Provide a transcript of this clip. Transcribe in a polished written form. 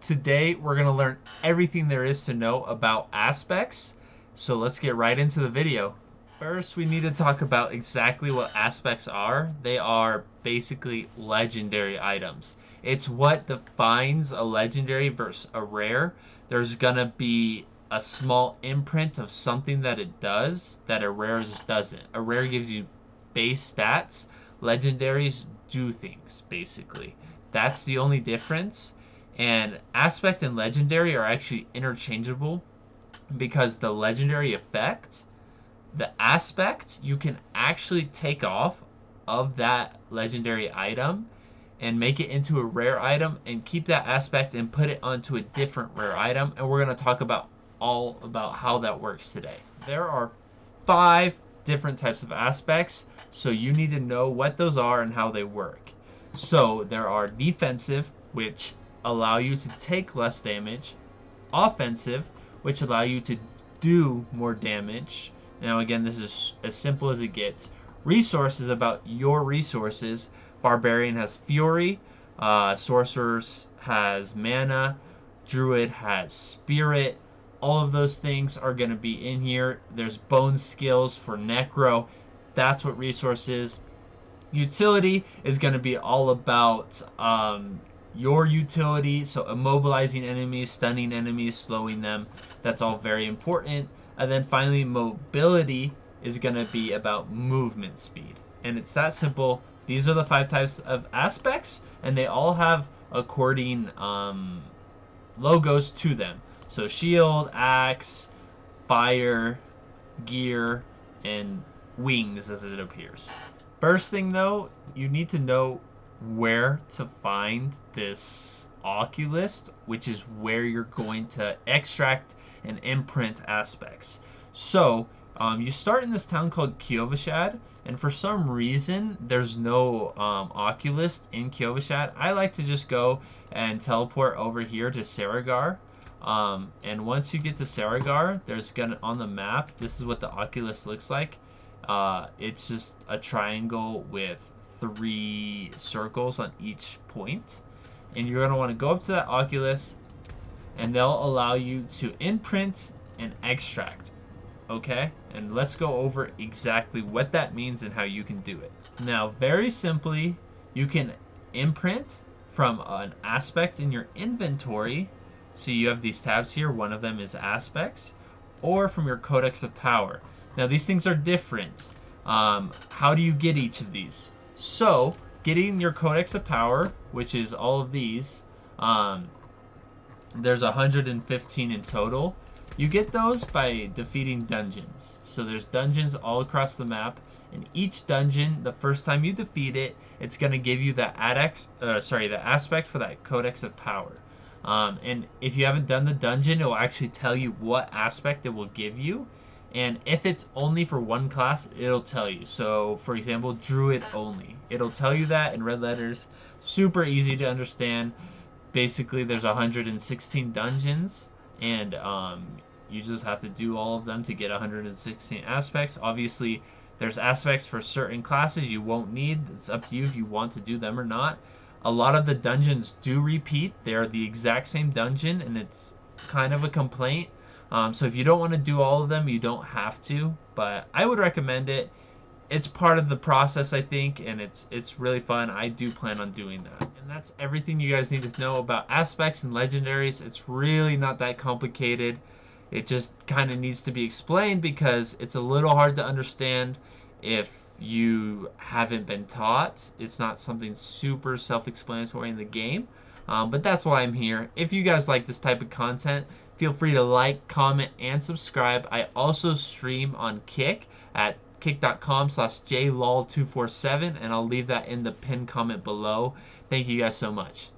Today we're going to learn everything there is to know about aspects. So let's get right into the video. First, we need to talk about exactly what aspects are. They are basically legendary items. It's what defines a legendary versus a rare. There's going to be a small imprint of something that it does that a rare just doesn't. A rare gives you base stats. Legendaries do things, basically. That's the only difference. And aspect and legendary are actually interchangeable because the legendary effect, the aspect, you can actually take off of that legendary item and make it into a rare item and keep that aspect and put it onto a different rare item. And we're going to talk about all about how that works today. There are 5 different types of aspects, so you need to know what those are and how they work. So there are defensive, which allow you to take less damage, offensive, which allow you to do more damage. Now again, this is as simple as it gets. Resource is about your resources. Barbarian has fury, sorcerers has mana, druid has spirit. All of those things are going to be in here. There's bone skills for necro. That's what resource is. Utility is going to be all about your utility, so immobilizing enemies, stunning enemies, slowing them. That's all very important. And then finally, mobility is going to be about movement speed. And it's that simple. These are the 5 types of aspects, and they all have according logos to them. So shield, axe, fire, gear, and wings as it appears. First thing though, you need to know where to find this oculist, which is where you're going to extract and imprint aspects. So you start in this town called Kiovashad, and for some reason there's no oculist in Kiovashad. I like to just go and teleport over here to Saragar. And once you get to Saragar, there's gonna on the map, this is what the oculist looks like. It's just a triangle with 3 circles on each point, and you're going to want to go up to that oculus, and they'll allow you to imprint and extract. Okay, and let's go over exactly what that means and how you can do it. Now, very simply, you can imprint from an aspect in your inventory. So you have these tabs here. One of them is aspects, or from your codex of power. Now these things are different. How do you get each of these? So getting your codex of power, which is all of these, there's 115 in total. You get those by defeating dungeons. So there's dungeons all across the map, and each dungeon, the first time you defeat it, it's going to give you the the aspect for that codex of power. And if you haven't done the dungeon, it will actually tell you what aspect it will give you. And if it's only for one class, it'll tell you. So, for example, Druid only. It'll tell you that in red letters. Super easy to understand. Basically, there's 116 dungeons, and you just have to do all of them to get 116 aspects. Obviously, there's aspects for certain classes you won't need. It's up to you if you want to do them or not. A lot of the dungeons do repeat. They're the exact same dungeon, and it's kind of a complaint. So if you don't want to do all of them, you don't have to, but I would recommend it. It's part of the process, I think, and it's really fun. I do plan on doing that. And that's everything you guys need to know about aspects and legendaries. It's really not that complicated. It just kind of needs to be explained because it's a little hard to understand if you haven't been taught. It's not something super self-explanatory in the game, but that's why I'm here. If you guys like this type of content, feel free to like, comment, and subscribe. I also stream on Kick at kick.com/jlol247, and I'll leave that in the pinned comment below. Thank you guys so much.